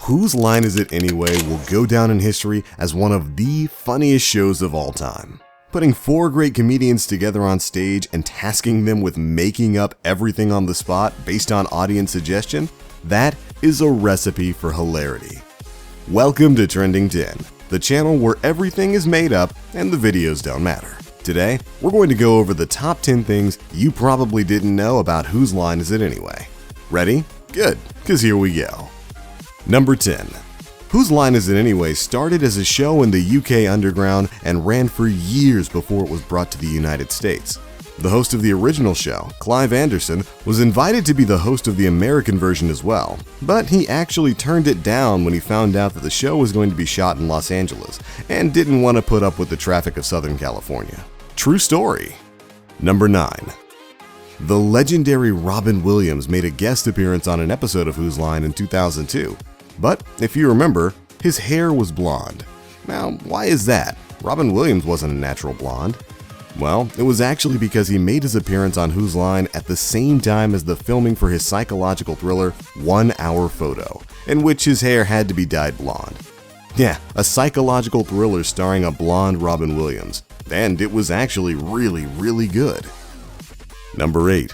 Whose Line Is It Anyway will go down in history as one of the funniest shows of all time. Putting 4 great comedians together on stage and tasking them with making up everything on the spot based on audience suggestion, that is a recipe for hilarity. Welcome to Trending 10, the channel where everything is made up and the videos don't matter. Today, we're going to go over the top 10 things you probably didn't know about Whose Line Is It Anyway. Ready? Good, because here we go. Number 10. Whose Line Is It Anyway started as a show in the UK underground and ran for years before it was brought to the United States. The host of the original show, Clive Anderson, was invited to be the host of the American version as well, but he actually turned it down when he found out that the show was going to be shot in Los Angeles and didn't want to put up with the traffic of Southern California. True story. Number 9. The legendary Robin Williams made a guest appearance on an episode of Whose Line in 2002. But if you remember, his hair was blonde. Now, why is that? Robin Williams wasn't a natural blonde. Well, it was actually because he made his appearance on Whose Line at the same time as the filming for his psychological thriller 1 Hour Photo, in which his hair had to be dyed blonde. Yeah, a psychological thriller starring a blonde Robin Williams, and it was actually really good. Number 8.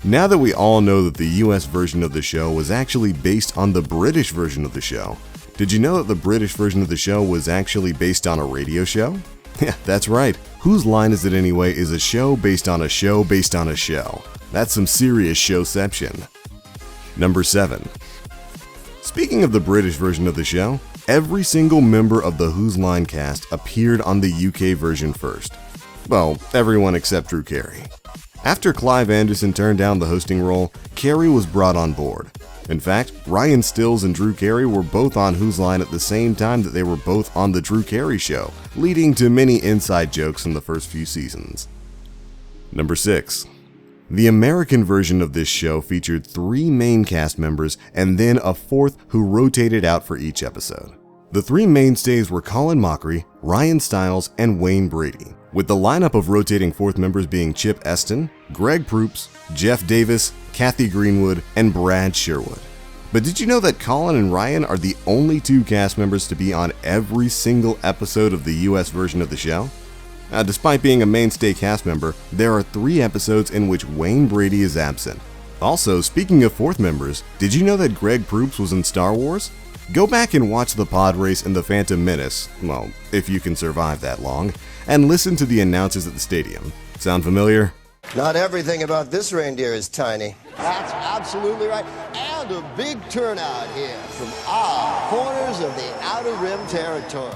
Now that we all know that the US version of the show was actually based on the British version of the show, did you know that the British version of the show was actually based on a radio show? Yeah, that's right. Whose Line Is It Anyway is a show based on a show based on a show. That's some serious showception. Number 7. Speaking of the British version of the show, every single member of the Whose Line cast appeared on the UK version first. Well, everyone except Drew Carey. After Clive Anderson turned down the hosting role, Carey was brought on board. In fact, Ryan Stills and Drew Carey were both on Whose Line at the same time that they were both on The Drew Carey Show, leading to many inside jokes in the first few seasons. Number 6. The American version of this show featured 3 main cast members and then a 4th who rotated out for each episode. The 3 mainstays were Colin Mochrie, Ryan Stiles, and Wayne Brady, with the lineup of rotating 4th members being Chip Eston, Greg Proops, Jeff Davis, Kathy Greenwood, and Brad Sherwood. But did you know that Colin and Ryan are the only 2 cast members to be on every single episode of the US version of the show? Despite being a mainstay cast member, there are 3 episodes in which Wayne Brady is absent. Also, speaking of 4th members, did you know that Greg Proops was in Star Wars? Go back and watch the pod race in The Phantom Menace, well, if you can survive that long, and listen to the announcers at the stadium. Sound familiar? Not everything about this reindeer is tiny. That's absolutely right. And a big turnout here from all corners of the Outer Rim territory.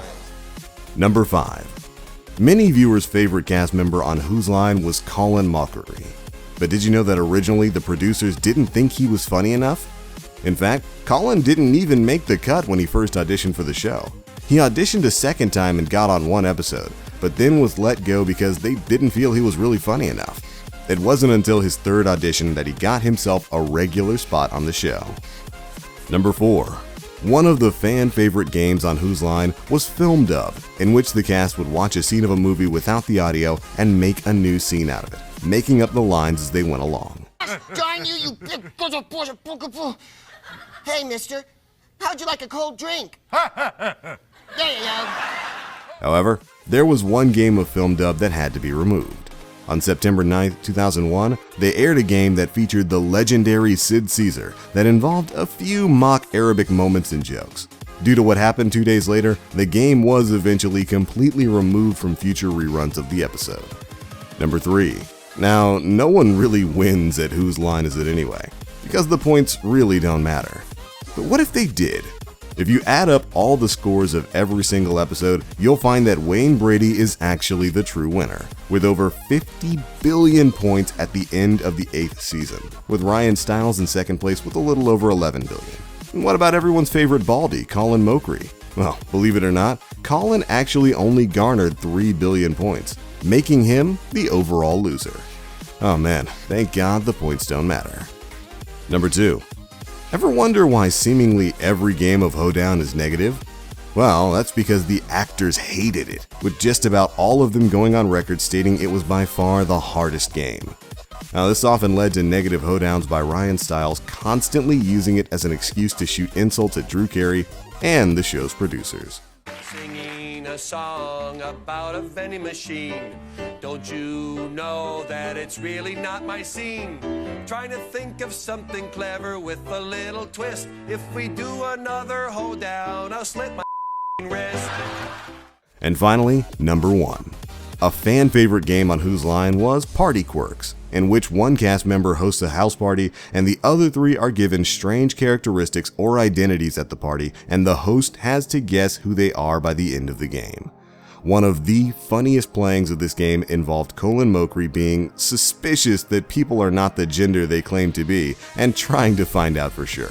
Number 5. Many viewers' favorite cast member on Whose Line was Colin Mochrie. But did you know that originally the producers didn't think he was funny enough? In fact, Colin didn't even make the cut when he first auditioned for the show. He auditioned a second time and got on 1 episode, but then was let go because they didn't feel he was really funny enough. It wasn't until his 3rd audition that he got himself a regular spot on the show. Number 4. One of the fan favorite games on Whose Line was Film Dub, in which the cast would watch a scene of a movie without the audio and make a new scene out of it, making up the lines as they went along. Darn you, you big... Hey, mister, how'd you like a cold drink? There you go. However, there was one game of Film Dub that had to be removed. On September 9, 2001, they aired a game that featured the legendary Sid Caesar that involved a few mock Arabic moments and jokes. Due to what happened 2 days later, the game was eventually completely removed from future reruns of the episode. Number 3. Now, no one really wins at Whose Line Is It Anyway, because the points really don't matter. But what if they did? If you add up all the scores of every single episode, you'll find that Wayne Brady is actually the true winner, with over 50 billion points at the end of the 8th season, with Ryan Stiles in 2nd place with a little over 11 billion. And what about everyone's favorite Baldy, Colin Mochrie? Well, believe it or not, Colin actually only garnered 3 billion points, making him the overall loser. Oh man, thank God the points don't matter. Number 2. Ever wonder why seemingly every game of Hoedown is negative? Well, that's because the actors hated it, with just about all of them going on record stating it was by far the hardest game. Now, this often led to negative hoedowns by Ryan Stiles constantly using it as an excuse to shoot insults at Drew Carey and the show's producers. Singing a song about a vending machine. Don't you know that it's really not my scene? Trying to think of something clever with a little twist. If we do another hoedown, I'll slit my wrist. And finally, number 1. A fan favorite game on Whose Line was Party Quirks, in which one cast member hosts a house party and the other 3 are given strange characteristics or identities at the party, and the host has to guess who they are by the end of the game. One of the funniest playings of this game involved Colin Mochrie being suspicious that people are not the gender they claim to be and trying to find out for sure.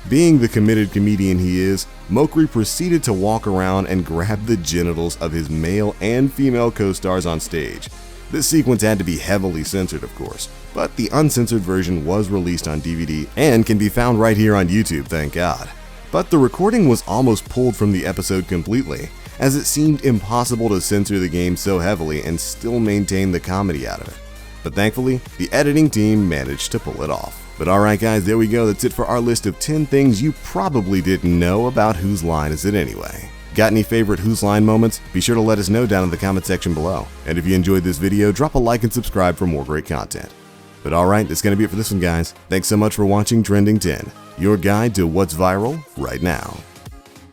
Being the committed comedian he is, Mochrie proceeded to walk around and grab the genitals of his male and female co-stars on stage. This sequence had to be heavily censored, of course, but the uncensored version was released on DVD and can be found right here on YouTube, thank God. But the recording was almost pulled from the episode completely, as it seemed impossible to censor the game so heavily and still maintain the comedy out of it. But thankfully, the editing team managed to pull it off. But alright guys, there we go, that's it for our list of 10 things you probably didn't know about Whose Line Is It Anyway? Got any favorite Whose Line moments? Be sure to let us know down in the comment section below. And if you enjoyed this video, drop a like and subscribe for more great content. But alright, that's gonna be it for this one guys. Thanks so much for watching Trending 10, your guide to what's viral right now.